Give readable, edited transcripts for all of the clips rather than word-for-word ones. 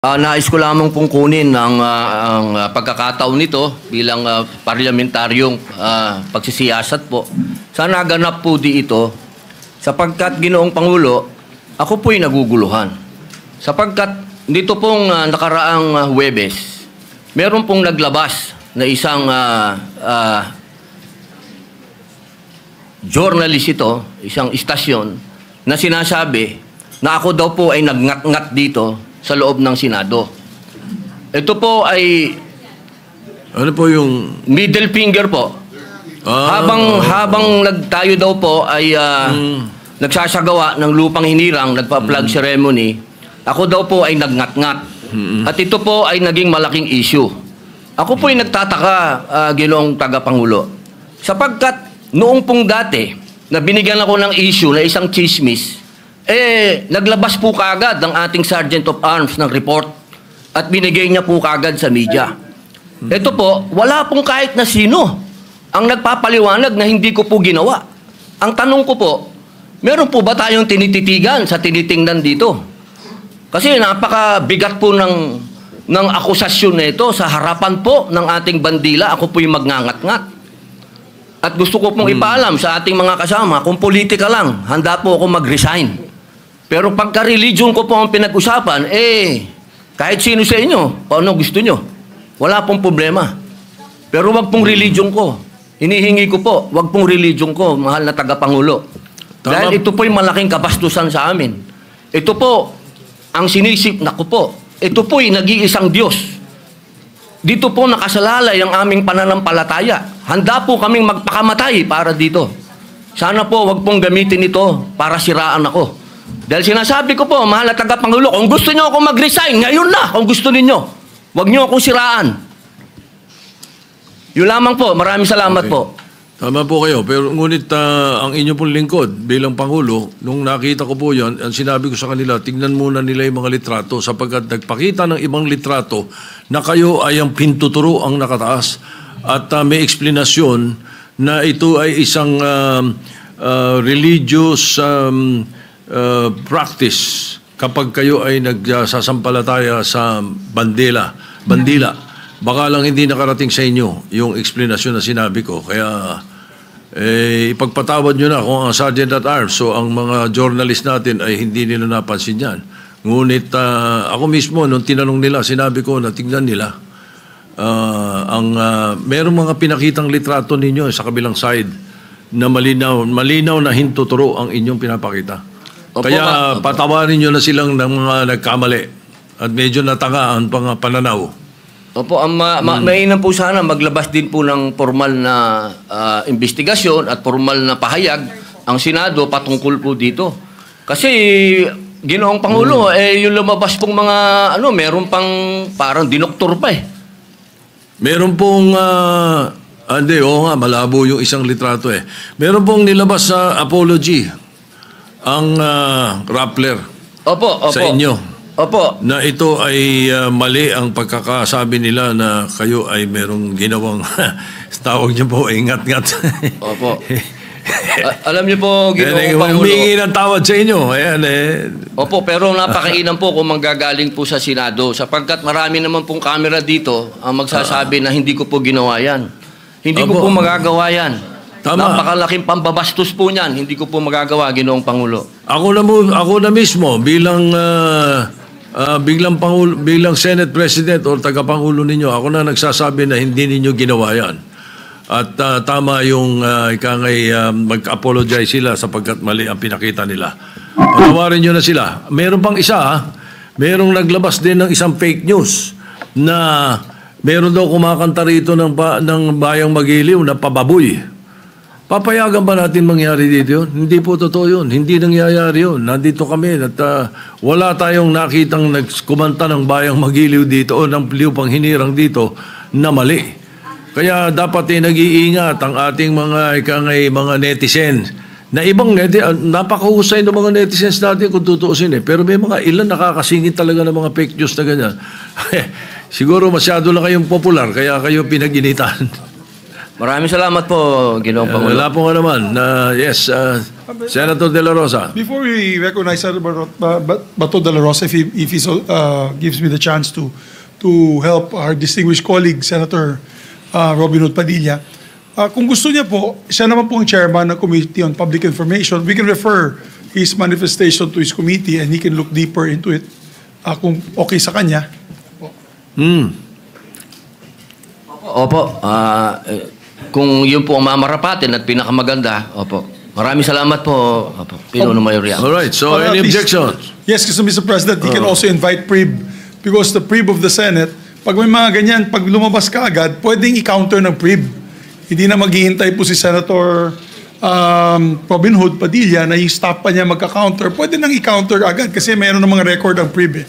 Nais ko lamang pong kunin ang pagkakataon nito bilang parlamentaryong pagsisiyasat po. Sana ganap po di ito sapagkat Ginoong Pangulo, ako po'y naguguluhan. Sapagkat dito pong nakaraang Huwebes, meron pong naglabas na isang journalist ito, isang istasyon, na sinasabi na ako daw po ay nagngat-ngat dito sa loob ng Senado. Ito po ay ano po yung middle finger po. Habang tayo daw po ay nagsasagawa ng lupang hinirang, nagpa-flag ceremony, ako daw po ay nagngat-ngat. At ito po ay naging malaking issue. Ako po ay nagtataka, Ginoong Tagapangulo, sapagkat noong pong dati na binigyan ako ng issue na isang chismis, naglabas po kaagad ng ating Sergeant of Arms ng report at binigay niya po kaagad sa media. Ito po, wala pong kahit na sino ang nagpapaliwanag na hindi ko po ginawa. Ang tanong ko po, meron po ba tayong tinititigan sa tinitingnan dito? Kasi napakabigat po ng akusasyon na ito sa harapan po ng ating bandila. Ako po yung magngangat-ngat. At gusto ko pong ipaalam sa ating mga kasama, kung politika lang, handa po ako mag-resign. Pero pagka-religion ko po ang pinag-usapan, kahit sino sa inyo, kung ano gusto nyo, wala pong problema. Pero wag pong religion ko. Hinihingi ko po, wag pong religion ko, mahal na tagapangulo. Dahil ito po'y malaking kabastusan sa amin. Ito po, ang sinisip na ko po, ito po'y nag-iisang Diyos. Dito po nakasalalay ang aming pananampalataya. Handa po kaming magpakamatay para dito. Sana po wag pong gamitin ito para siraan ako. Dahil sinasabi ko po, mahal na tagapangulo, kung gusto niyo ako mag-resign, ngayon na, kung gusto ninyo. Huwag niyo akong siraan. Yun lamang po. Maraming salamat po. Tama po kayo. Pero ngunit ang inyo pong lingkod bilang Pangulo, nung nakita ko po yan, ang sinabi ko sa kanila, tignan muna nila yung mga litrato sapagkat nagpakita ng ibang litrato na kayo ay ang pintuturo ang nakataas at may eksplanasyon na ito ay isang religious practice kapag kayo ay nagsasampalataya sa bandila. Baka lang hindi nakarating sa inyo yung explanation na sinabi ko. Kaya ipagpatawad nyo na kung ang Sergeant at Arms so ang mga journalist natin ay hindi nila napansin yan. Ngunit ako mismo nung tinanong nila, sinabi ko na tignan nila merong mga pinakitang litrato ninyo sa kabilang side na malinaw na hintuturo ang inyong pinapakita. Opo, kaya patawarin nyo na silang ng mga nagkamali at medyo natanga ang pananaw. Opo, mainam po sana maglabas din po ng formal na investigasyon at formal na pahayag ang Senado patungkol po dito. Kasi Ginoong Pangulo, yung lumabas pong mga meron pang parang dinoktor pa Meron pong malabo yung isang litrato Meron pong nilabas sa apology ang Rappler sa inyo. Opo. Na ito ay mali ang pagkakasabi nila na kayo ay merong ginawang tawag niyo po, ingat-ngat. Opo. Alam niyo po, Ginoong Pangulo. Humingi ng tawad sa inyo. Ayan Opo, pero napakainam po kung manggagaling po sa Senado sapagkat marami naman pong camera dito ang magsasabi na hindi ko po ginawa yan. Hindi ko po magagawa yan. Tama. Napakalaking pambabastos po niyan. Hindi ko po magagawa, Ginoong Pangulo. Ako na mismo bilang bilang Senate President o tagapangulo ninyo, ako na nagsasabi na hindi ninyo ginawa yan. At tama yung mag-apologize sila sapagkat mali ang pinakita nila. Patawarin nyo na sila. Meron pang isa, merong naglabas din ng isang fake news na meron daw kumakanta rito ng Bayang Magiliw na pababoy. Papayagan ba natin mangyari dito yun? Hindi po totoo yun. Hindi nangyayari yun. Nandito kami at wala tayong nakitang nagkumanta ng Bayang Magiliw dito o ng lupang hinirang dito na mali. Kaya dapat nag-iingat ang ating mga netizens. Na ibang napakahusay ng mga netizens natin kung tutuusin Pero may mga ilan nakakasingit talaga ng mga fake news na ganyan. Siguro masyado lang kayong popular kaya kayo pinag-initan. Maraming salamat po, Ginoong Pangulo. Wala po nga naman. Yes, Senator De La Rosa. Before we recognize Senator Bato de la Rosa, if he gives me the chance to help our distinguished colleague, Senator Robin Hood Padilla, kung gusto niya po, siya naman po ang chairman ng Committee on Public Information. We can refer his manifestation to his committee and he can look deeper into it kung okay sa kanya. Opo, kung yun po ang mamarapatin at pinakamaganda, opo. Maraming salamat po, opo, Pinuno Mayor Yang. All right, so Or at any least- objections? Yes, kasi Mr. President, he can also invite PRIB because the PRIB of the Senate, pag may mga ganyan, pag lumabas ka agad, pwedeng i-counter ng PRIB. Hindi na maghihintay po si Senator Robin Hood Padilla na yung staff pa niya magka-counter. Pwede nang i-counter agad kasi mayroon ng mga record ang PRIB,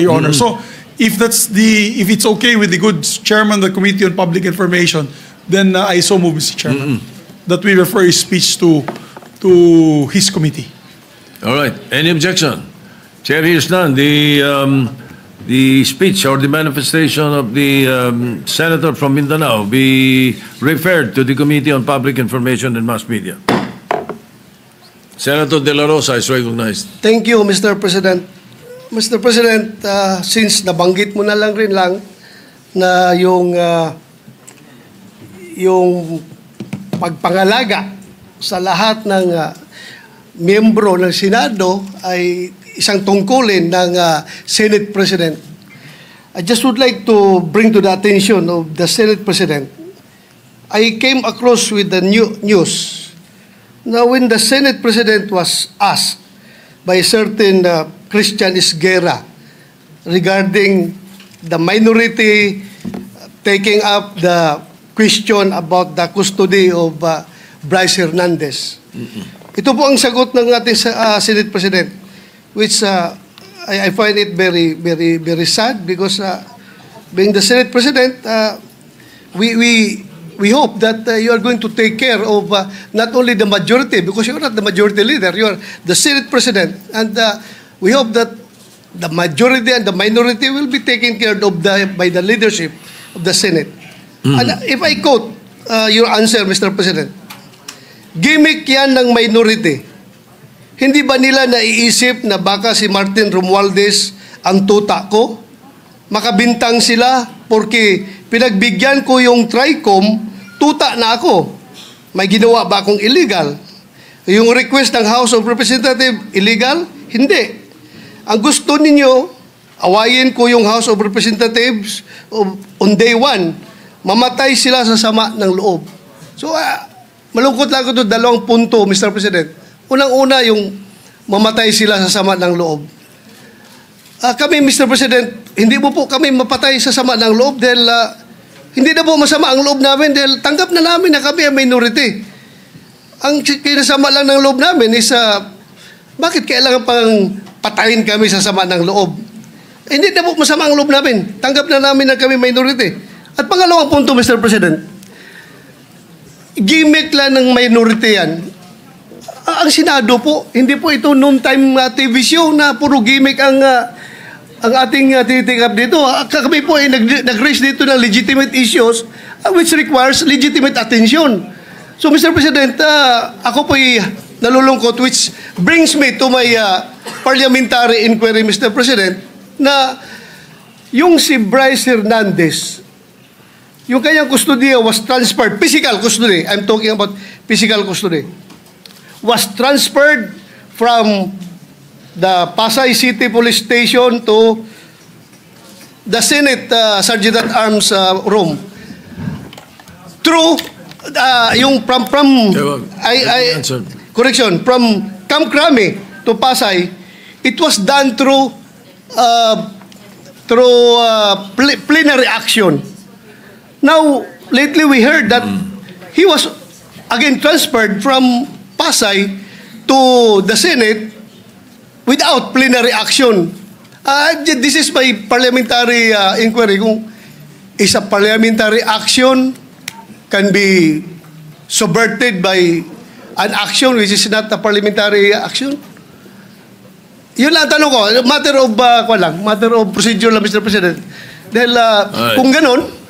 Your Honor. So, if it's okay with the good chairman of the Committee on Public Information, then I so move, Mr. Chairman, that we refer his speech to his committee. All right, any objection? Chair hears none. The speech or the manifestation of the senator from Mindanao be referred to the Committee on Public Information and Mass Media. Senator De La Rosa is recognized. Thank you, Mr. President. Mr. President, since nabanggit mo na lang rin na yung pagpangalaga sa lahat ng miyembro ng Senado ay isang tungkulin ng Senate President. I just would like to bring to the attention of the Senate President. I came across with the news. Now, when the Senate President was asked by a certain Christian Esguerra regarding the minority taking up the question about the custody of Bryce Hernandez. Ito po ang sagot ng ating Senate President, which I find it very, very, very sad because being the Senate President, we hope that you are going to take care of not only the majority, because you are not the majority leader, you are the Senate President, and we hope that the majority and the minority will be taken care of by the leadership of the Senate. And if I quote your answer, Mr. President, gimmick yan ng minority. Hindi ba nila naiisip na baka si Martin Romualdez ang tuta ko? Makabintang sila porque pinagbigyan ko yung TRICOM, tuta na ako. May ginawa ba akong illegal? Yung request ng House of Representatives, illegal? Hindi. Ang gusto ninyo, awayin ko yung House of Representatives on day one. Mamatay sila sa sama ng loob. So, malungkot lang ko ito, dalawang punto, Mr. President. Unang-una, yung mamatay sila sa sama ng loob. Kami, Mr. President, hindi mo po kami mapatay sa sama ng loob dahil hindi na po masama ang loob namin dahil tanggap na namin na kami ang minority. Ang kinasama lang ng loob namin is bakit kailangan pang patayin kami sa sama ng loob? Hindi na po masama ang loob namin. Tanggap na namin na kami minority. At pangalawang punto, Mr. President, gimmick lang ng minority yan. Ang Senado po, hindi po ito noon-time TV show na puro gimmick ang ating tinitikap dito. Kami po ay nag-raise dito ng legitimate issues which requires legitimate attention. So, Mr. President, ako po ay nalulungkot which brings me to my parliamentary inquiry, Mr. President, na yung si Bryce Hernandez, yung kanyang custody was transferred, physical custody, I'm talking about physical custody, was transferred from the Pasay City Police Station to the Senate Sergeant at Arms room. Through yung from correction, from Camp Crame to Pasay, it was done through plenary action. Now, lately we heard that he was again transferred from Pasay to the Senate without plenary action. This is my parliamentary inquiry. Kung is a parliamentary action can be subverted by an action which is not a parliamentary action? Yun lang tanong ko. Matter of procedure lang, Mr. President. Dahil kung ganon,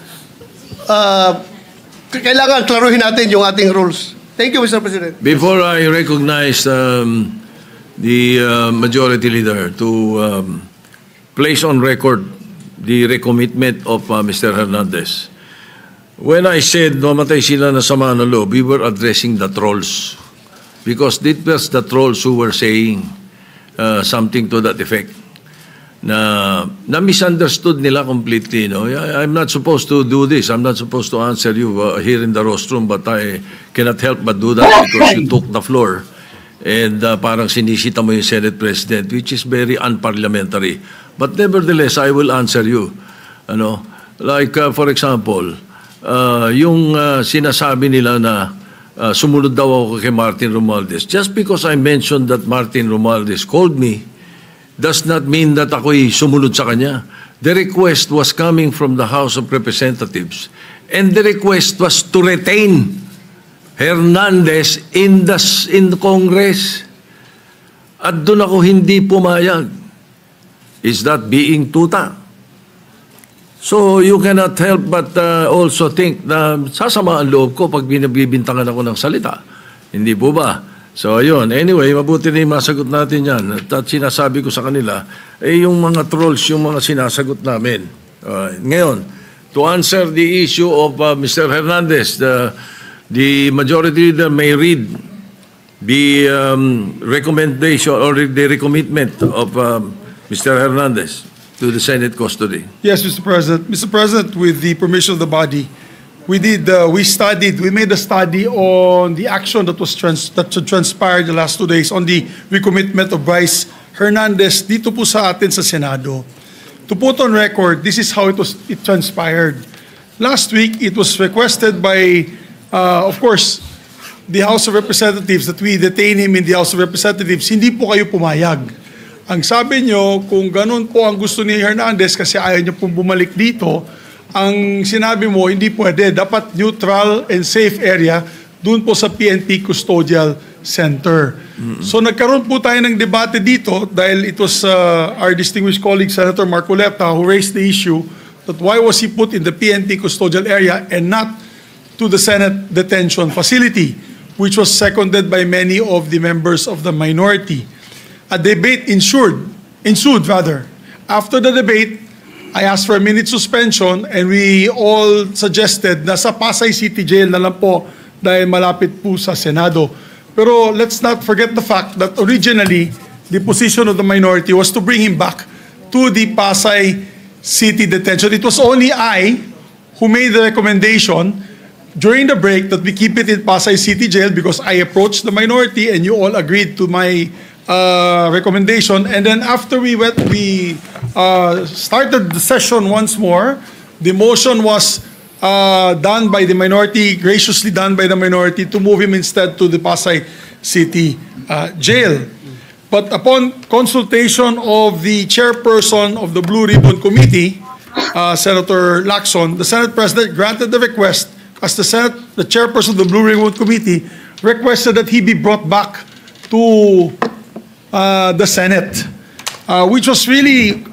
kailangan klaruhin natin yung ating rules. Thank you, Mr. President. Before I recognize the majority leader to place on record the recommitment of Mr. Hernandez, when I said namatay sila na sama ng loob, we were addressing the trolls. Because it was the trolls who were saying something to that effect. Na misunderstood nila completely. No? I'm not supposed to do this. I'm not supposed to answer you here in the rostrum, but I cannot help but do that because you took the floor. And parang sinisita mo yung Senate President, which is very unparliamentary. But nevertheless, I will answer you. Ano? Like, for example, yung sinasabi nila na sumunod daw ako kay Martin Romualdez. Just because I mentioned that Martin Romualdez called me, does not mean that ako'y sumunod sa kanya. The request was coming from the House of Representatives. And the request was to retain Hernandez in the Congress. At doon ako hindi pumayag. Is that being tuta? So you cannot help but also think na sasama ang loob ko pag binibintangan ako ng salita. Hindi po ba? So, ayun. Anyway, mabuti na yung masagot natin yan. At sinasabi ko sa kanila, yung mga trolls, yung mga sinasagot namin. Ngayon, to answer the issue of Mr. Hernandez, the majority leader may read the recommendation or the recommitment of Mr. Hernandez to the Senate custody. Yes, Mr. President. Mr. President, with the permission of the body, we made a study on the action that transpired the last 2 days on the recommitment of Bryce Hernandez dito po sa atin sa Senado. To put on record, this is how it transpired. Last week, it was requested by, of course, the House of Representatives that we detain him in the House of Representatives. Hindi po kayo pumayag. Ang sabi nyo, kung ganun po ang gusto ni Hernandez kasi ayaw niyo pong bumalik dito, ang sinabi mo, hindi pwede. Dapat neutral and safe area doon po sa PNP Custodial Center. So nagkaroon po tayo ng debate dito dahil it was our distinguished colleague, Senator Marcoleta, who raised the issue that why was he put in the PNP Custodial area and not to the Senate Detention Facility, which was seconded by many of the members of the minority. A debate ensued. After the debate, I asked for a minute suspension and we all suggested na sa Pasay City Jail na lang po dahil malapit po sa Senado. Pero let's not forget the fact that originally, the position of the minority was to bring him back to the Pasay City Detention. It was only I who made the recommendation during the break that we keep it in Pasay City Jail because I approached the minority and you all agreed to my recommendation. And then after we started the session once more, the motion was done by the minority, graciously done by the minority, to move him instead to the Pasay City Jail. But upon consultation of the chairperson of the Blue Ribbon Committee, Senator Lacson, the Senate President granted the request as the chairperson of the Blue Ribbon Committee requested that he be brought back to the Senate, which was really,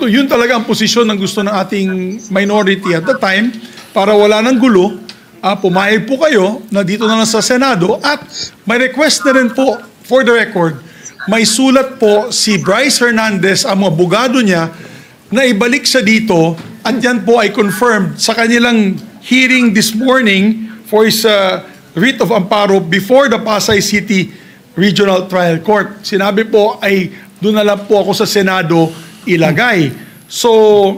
yun talaga ang posisyon ng gusto ng ating minority at the time, para wala ng gulo, pumayag po kayo na dito na lang sa Senado at may request na rin po, for the record, may sulat po si Bryce Hernandez, ang mga abogado niya, na ibalik siya dito at yan po ay confirmed sa kanilang hearing this morning for his writ of amparo before the Pasay City Regional Trial Court. Sinabi po ay doon na lang po ako sa Senado ilagay. So,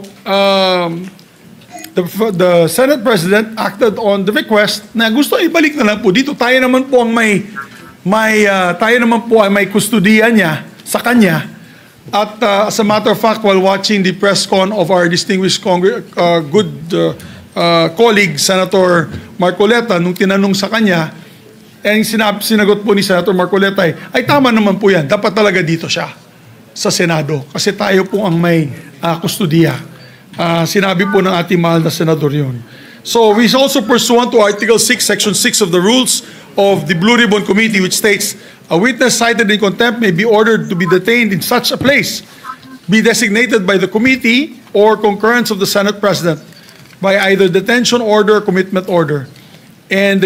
the Senate President acted on the request na gusto ibalik na lang po dito. Tayo naman po ang may kustodiya niya sa kanya. At as a matter of fact, while watching the press con of our distinguished colleague, Senator Marcoleta, nung tinanong sa kanya, sinagot po ni Senator Marcoleta ay tama naman po yan. Dapat talaga dito siya sa Senado. Kasi tayo po ang may kustodiya. Sinabi po ng ating mahal na senador yun. So we also pursuant to Article 6, Section 6 of the Rules of the Blue Ribbon Committee, which states, a witness cited in contempt may be ordered to be detained in such a place, be designated by the committee or concurrence of the Senate President by either detention order or commitment order. and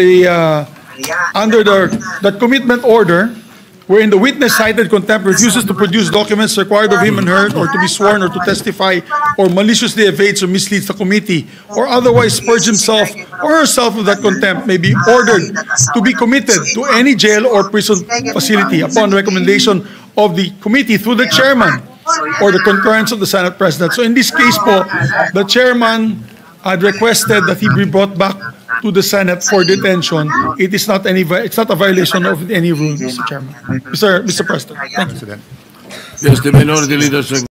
under the commitment order, wherein the witness cited contempt refuses to produce documents required of him and her, or to be sworn, or to testify, or maliciously evades or misleads the committee, or otherwise purge himself or herself of that contempt, may be ordered to be committed to any jail or prison facility upon recommendation of the committee through the chairman or the concurrence of the Senate President. So in this case po, the chairman had requested that he be brought back to the Senate for detention. It is not it's not a violation of any rule, Mr. Chairman. Mr. President. Thank you. Yes, the minority leader.